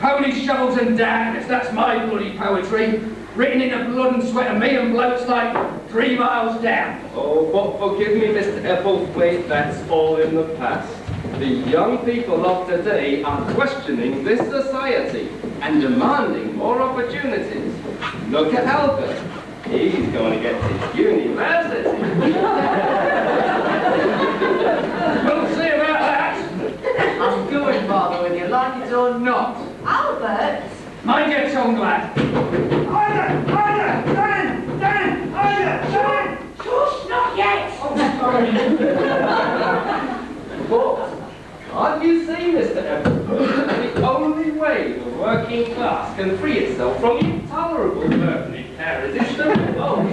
Pony shovels and darkness, that's my bloody poetry. Written in the blood and sweat of me and blokes like 3 miles down. Oh, but forgive me, Mr. Epplethwaite, that's all in the past. The young people of today are questioning this society and demanding more opportunities. Look at Albert. He's going to get to university. you're not. Albert? Mind your tongue, lad. Shush, not yet! Oh, sorry. But, can't you see, Mr. Evans, the only way the working class can free itself from the intolerable burden it carries is to revolt.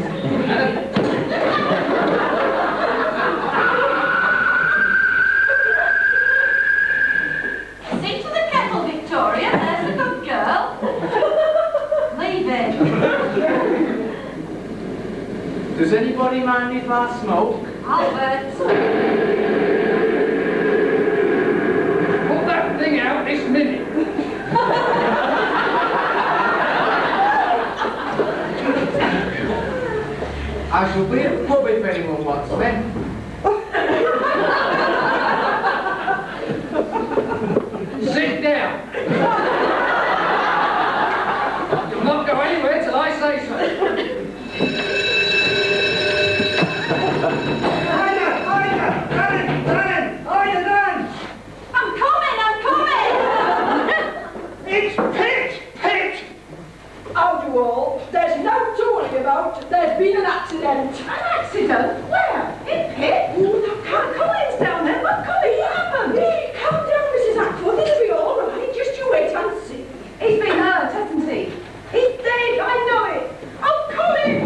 See to the kettle, Victoria. There's a good girl. Leave it. Does anybody mind if I smoke? Albert. Put that thing out this minute. I shall be at the pub if anyone wants me. Sit down. You'll not go anywhere till I say so. I'm coming! It's Pit! How do you all? There's no to worry about. There's been an accident. An accident? Where? In Pitt? Oh, now, Colin's down there. What could he happen? Calm down, Mrs. Ackford. It'll be all right. Just you wait and see. He's been hurt, hasn't he? He's dead. I know it. Oh, Colin!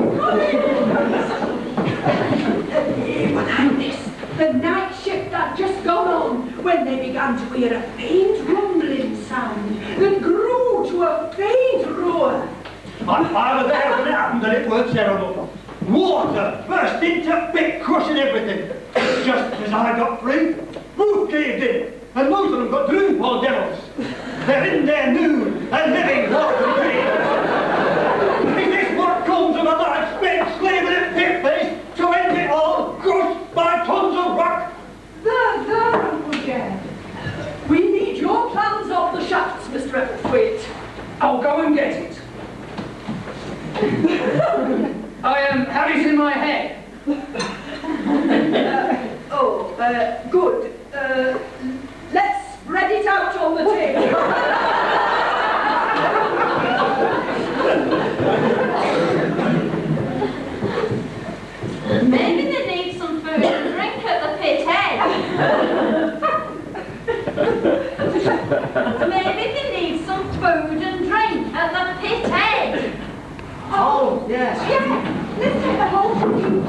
But Agnes, the night shift had just gone on when they began to hear a faint rumbling sound that grew to a faint roar. I was there when it happened and it was terrible. Water burst into bit, crushing everything. Just as I got free, roof caved in, and most of them got drowned, poor devils. They're in there nude and living water grave. Is this what comes of a large spent slaving at pit face to end it all, crushed by tons of rock? There, Uncle Jen. We need your plans of the shafts, Mr. Epplethwaite. I'll go and get it. I have it in my head. Good. Let's spread it out on the table. Maybe they need some food and drink at the pit head. Maybe they need some food and drink at the pit head. Oh, yes. Yeah, let's take the whole thing.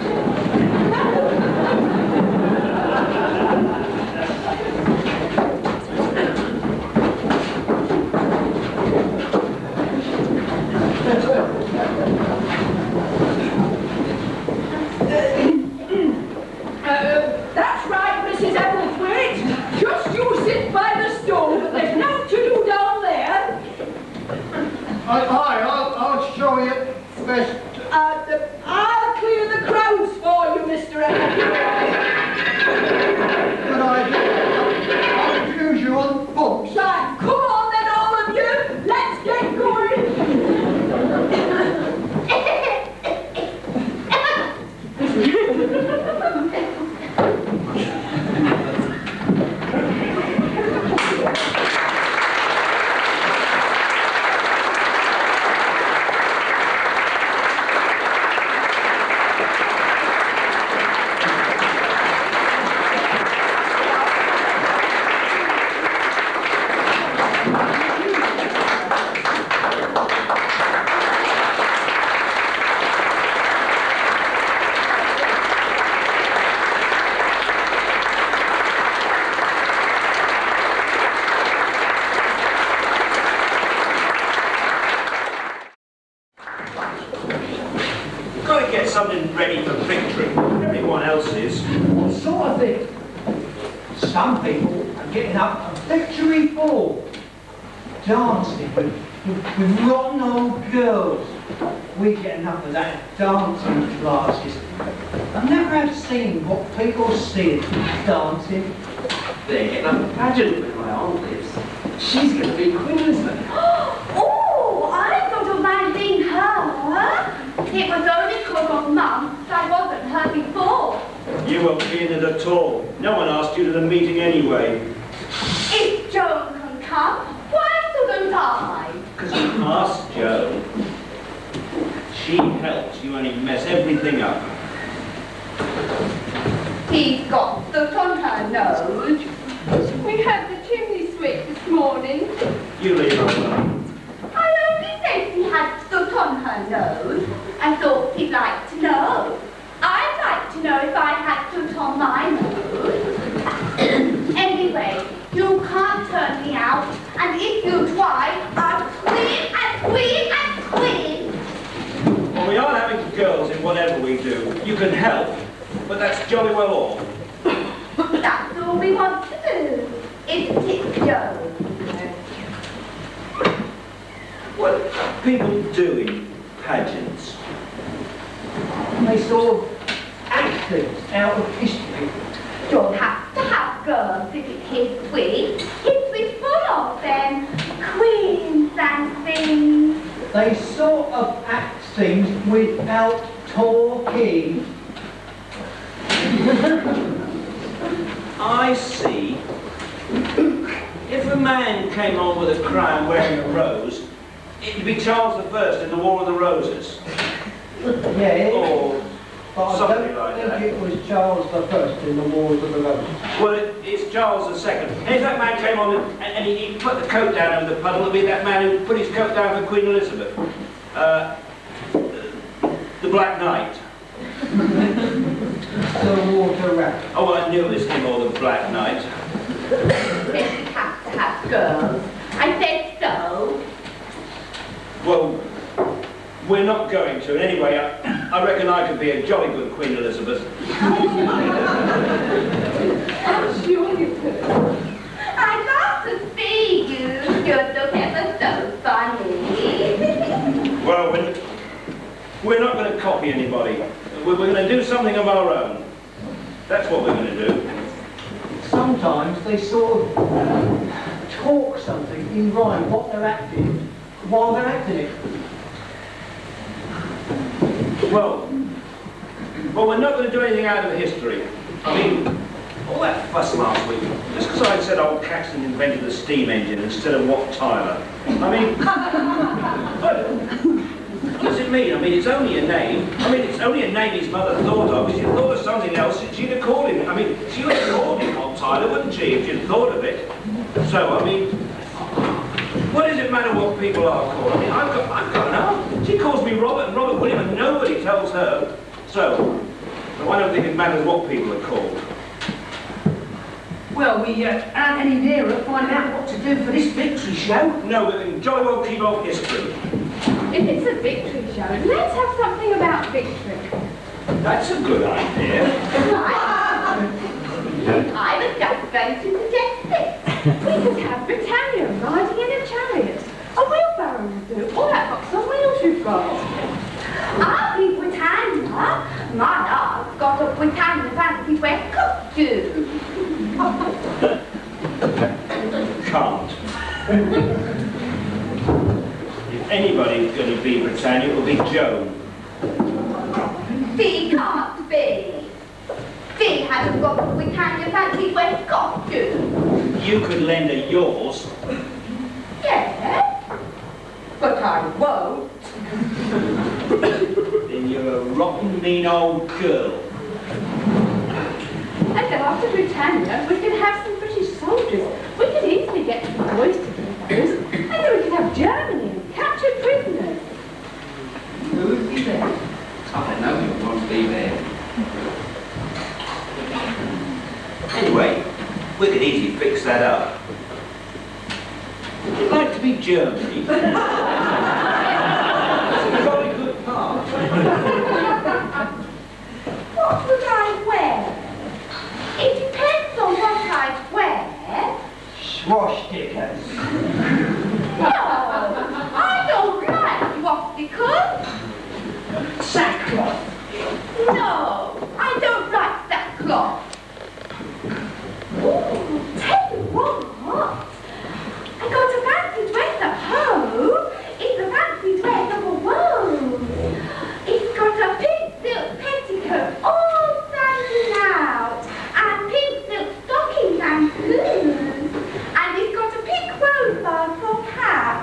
That's right, Mrs. Epplethwaite. Just you sit by the stove. There's nothing to do down there. I'll show you best. I'll clear the crowds for you, Mr. Epplethwaite. Good idea. I'll accuse you on books. Right, come on then, all of you. Let's get going. Something ready for victory. Everyone else is. What sort of thing? Some people are getting up a victory ball. Dancing with rotten old girls. We get enough of that dancing classes. I've never had seen what people see as dancing. They're getting up a pageant with my aunt lives. She's going to be Queen Elizabeth. Oh, I thought of mine being her. It was only because of Mum that I wasn't her before. You weren't being it at all. No one asked you to the meeting anyway. If Joan can come, why lie? Because you asked Joe. She helps, you only mess everything up. He's got soot on her nose. We had the chimney sweep this morning. You leave her alone. I only said he had soot on her nose. I thought he'd like to know. I'd like to know if I had soot on my nose. Anyway, you can't turn me out, and if you try, I'll scream and scream and scream. Well, we are having girls in whatever we do. You can help, but that's jolly well all. That's all we want to do, isn't it, Joe? What do people do in pageants? They sort of act things out of history. You'll have to have girls if it's his queen. History's full of them. Queens and things. They sort of act things without talking. I see. If a man came on with a crown wearing a rose, it'd be Charles I in the War of the Roses. Yeah, Or but I something don't like think that. it was Charles I in the Wars of the Roses. Well, it's Charles II. And if that man came on and he put the coat down over the puddle, it'd be that man who put his coat down for Queen Elizabeth. The Black Knight. The water rat. Oh, I knew it was him or the Black Knight. Said we have to have girls. I said so. Well, we're not going to. Anyway, I reckon I could be a jolly good Queen Elizabeth. I'm sure you could. I'd love to see you. You're so ever so funny. Well, we're not going to copy anybody. We're going to do something of our own. That's what we're going to do. Sometimes they sort of talk something in rhyme, what they're acting, while they're acting it. Well, we're not going to do anything out of history. I mean, all that fuss last week, just because I said old Caxton invented the steam engine instead of Wat Tyler. I mean, what does it mean? I mean, it's only a name. I mean, it's only a name his mother thought of. If she'd thought of something else, she'd have called him. I mean, she would have called him Wat Tyler, wouldn't she, if she'd thought of it? So, I mean, what does it matter what people are called? I mean, I've got an aunt. She calls me Robert and Robert William, and nobody tells her. So I don't think it matters what people are called. Well, we aren't any nearer finding out what to do for this victory show. No, we can jolly well keep off history. If it's a victory show, let's have something about victory. That's a good idea. I was just going to suggest this. We could have Britannia riding in a chariot. A wheelbarrow will do. Or that box on wheels you've got. I'll be Britannia. My dog's got a Britannia fancy dress costume. Can't. If anybody's going to be Britannia, it will be Joan. She can't be. She hasn't got a Britannia fancy dress costume. You could lend her yours. Yes, but I won't. Then you're a rotten mean old girl. And after Britannia, we could have some British soldiers. We could easily get some boys to do those. And then we could have Germany and capture prisoners. Who would be there? I don't know who wants to be there. Anyway, we could easily fix that up. Would you like to be Germany? It's a very good part. What would I wear? It depends on what I wear. Swastikas. No, I don't like swastikas. Sackcloth. No, I don't like sackcloth. Ooh, tell you what, I got a fancy dress at home. It's a fancy dress of a rose. It's got a pink silk petticoat all standing out, and pink silk stockings and shoes. And it's got a pink rosebud for cap.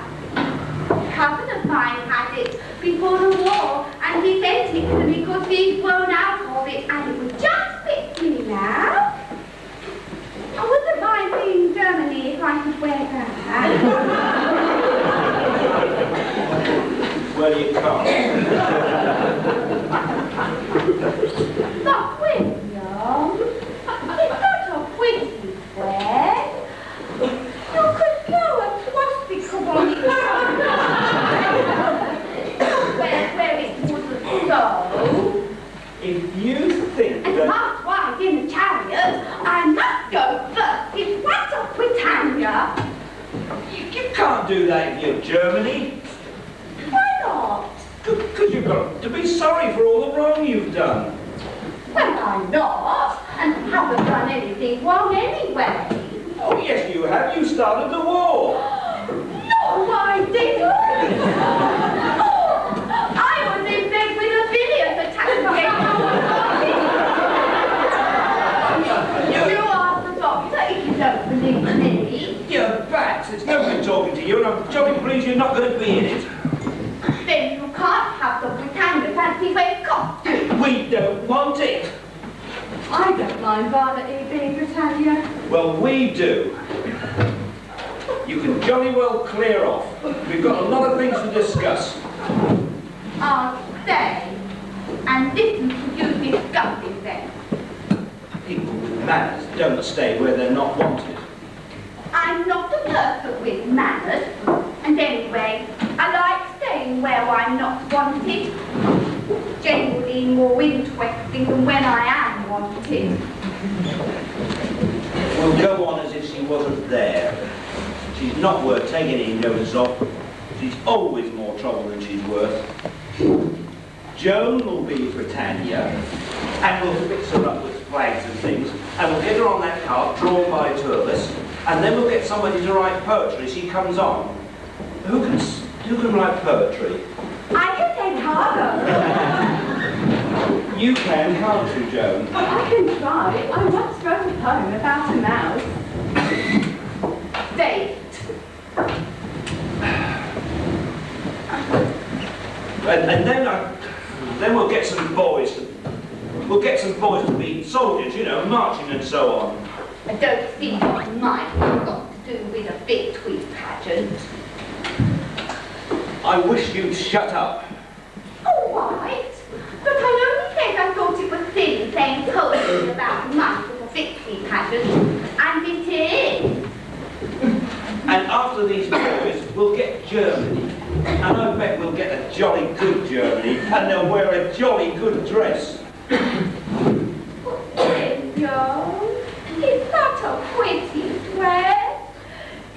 I could wear that. Well, you can't. But William, it's not a pretty wear. You could blow a swastika on it. where it wouldn't go. If you think And that... Mark ride in the chariot, I must go first in front of Britannia. You can't do that if you're Germany. Why not? Because you've got to be sorry for all the wrong you've done. Well, I'm not, and haven't done anything wrong anyway. Oh, yes, you have. You started the war. No, I didn't. I was in bed with a billion attacking me. You ask the doctor if you don't believe me. You're bats. It's no good talking to you, and I'm jolly pleased you're not going to be in it. Then you can't have the Britannia fancy weight costume. We don't want it. I don't mind rather it being Britannia. Well, we do. You can jolly well clear off. We've got a lot of things to discuss. I'll stay and listen to you discussing them. People with manners don't stay where they're not wanted. I'm not a person with manners, and anyway, I like staying where I'm not wanted. Generally more interesting than when I am wanted. We'll go on as if she wasn't there. She's not worth taking any notice of. She's always more trouble than she's worth. Joan will be Britannia, and we'll fix her up with flags and things, and we'll get her on that cart drawn by two of us, and then we'll get somebody to write poetry as she comes on. Who can write poetry? I can take harder. You can, can't you, Joan? I can try. I once wrote a poem about a mouse. Fate. And then we'll get some boys to be soldiers, you know, marching and so on. I don't see what mine has got to do with a victory pageant. I wish you'd shut up. All right, but I only said I thought it was silly saying poetry about a month of a victory pageant, and it is. And after these boys, we'll get Germany. And I bet we'll get a jolly good Germany, and they'll wear a jolly good dress. William, it's not a pretty dress.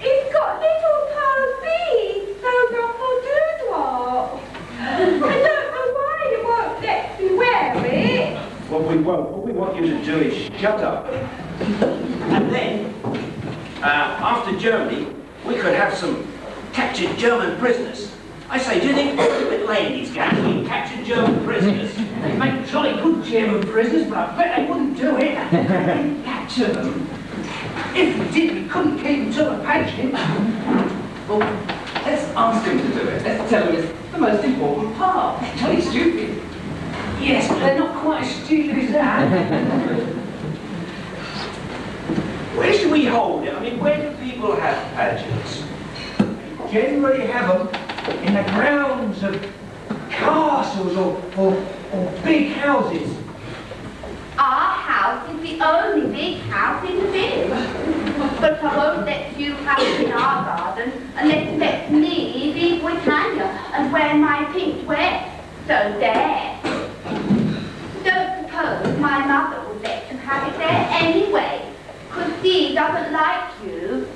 It's got little pearl beads sewed on for dewdrop. I don't know why you won't let me wear it. Well, we won't. What we want you to do is shut up. And then, after Germany, we could have some captured German prisoners. I say, do you think with ladies can we capture German prisoners? They make jolly good German prisoners, but I bet they wouldn't do it. They'd capture them. If we did, we couldn't keep them till the pageant. Well, let's ask them to do it. Let's tell them it's the most important part. They're jolly stupid. Yes, but they're not quite as stupid as that. Where should we hold it? I mean, where do people have pageants? Generally have them in the grounds of castles or big houses. Our house is the only big house in the village. But I won't let you have it in our garden unless you let me be Britannia and wear my pink dress. So there. Don't suppose my mother would let you have it there anyway, because he doesn't like you.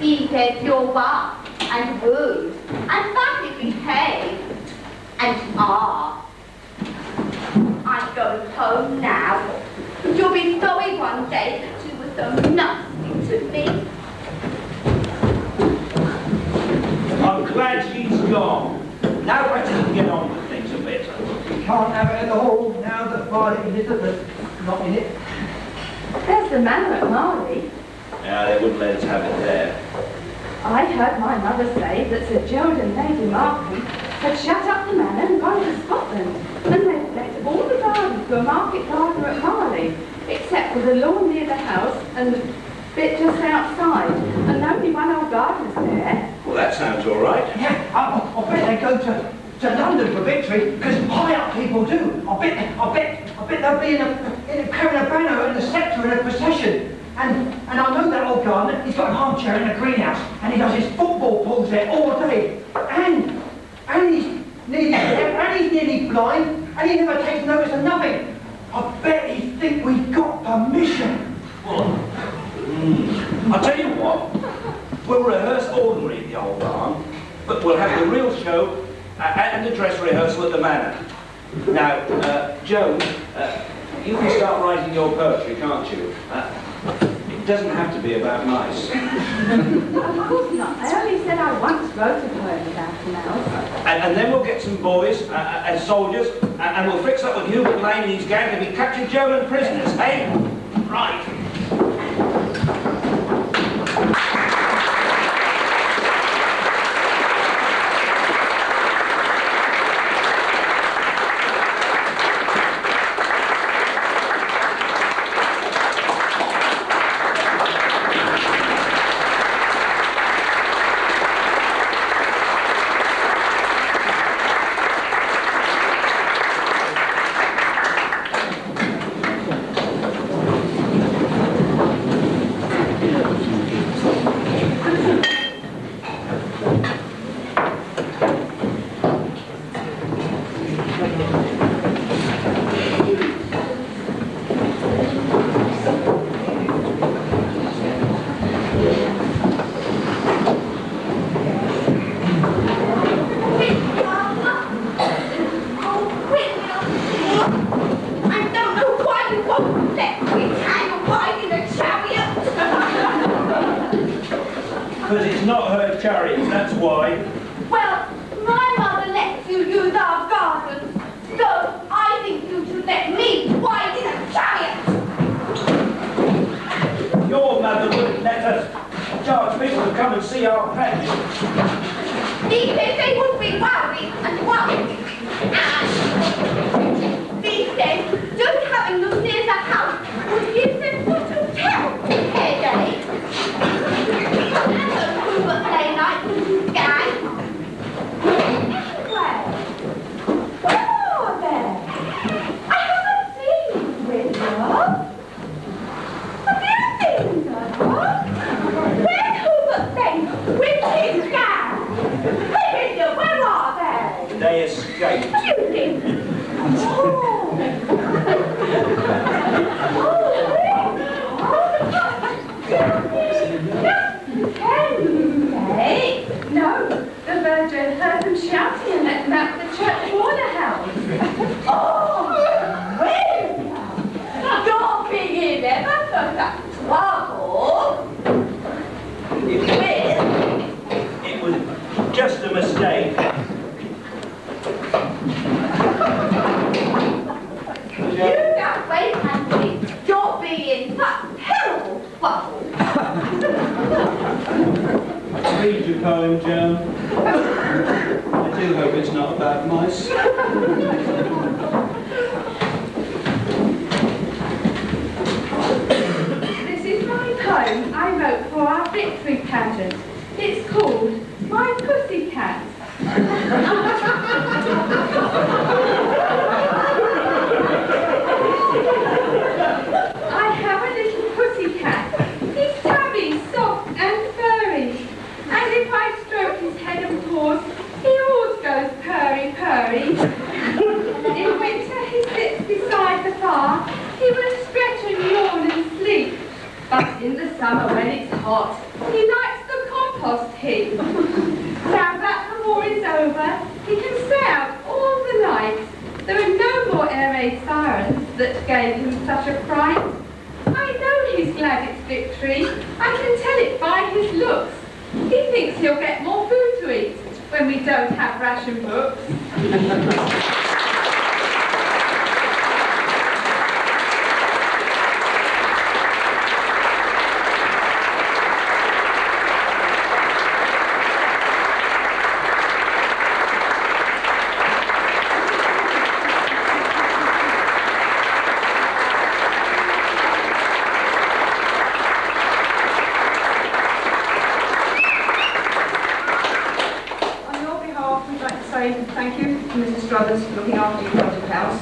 He says you're rough and rude and badly behaved. And you are. I'm going home now. You'll be sorry one day that you were so nasty to me. I'm glad she's gone. Now perhaps we can get on with things a bit. We can't have it at the hall now that Violet Elizabeth's not in it. There's the manor at Marley. Yeah, they wouldn't let us have it there. I heard my mother say that Sir Gerald and Lady Markham had shut up the manor and gone to Scotland, and they'd let all the gardens to a market gardener at Marley, except for the lawn near the house and the bit just outside. And only one old gardener's there. Well, that sounds all right. Yeah, I bet they go to London for victory, because high-up people do. I bet they'll be in a carrying a banner and a sceptre in a procession. And I know that old gardener, he's got an armchair in a greenhouse, and he does his football pulls there all day. And he's nearly blind, and he never takes notice of nothing. I bet he think we got permission. Well, I'll tell you what, we'll rehearse ordinary at the old barn, but we'll have the real show and the dress rehearsal at the manor. Now, Joan, you can start writing your poetry, can't you? It doesn't have to be about mice. Of course not. I only said I once wrote a poem about a mouse. And then we'll get some boys and soldiers, and we'll fix up with Hubert Lane and his gang to be captured German prisoners, eh? Right. to Mrs. Struthers for looking after your project house.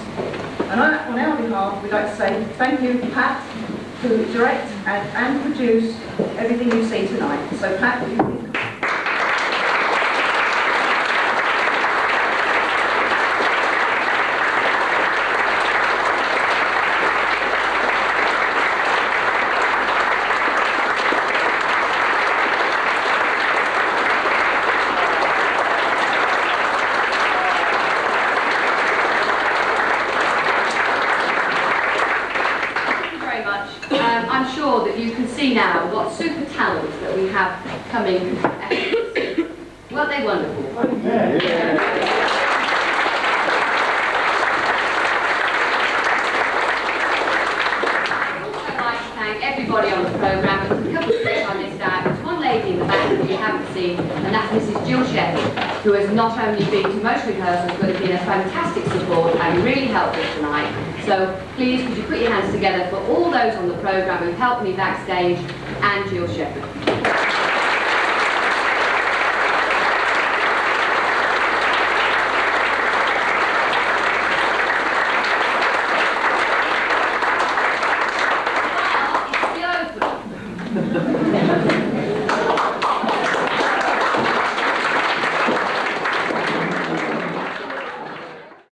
And on our behalf, we'd like to say thank you, Pat, who direct and produce everything you see tonight. So, Pat, will you please come? I'm sure that you can see now what super talents that we have coming. Weren't they wonderful? Yeah. I'd also like to thank everybody on the programme. There's a couple of things I missed out. There's one lady in the back that you haven't seen, and that's Mrs. Jill Sheppard, who has not only been to most rehearsals, but has been a fantastic support and really helped us tonight. So please, could you put your hands together for all those on the programme who helped me backstage, and Jill Sheppard.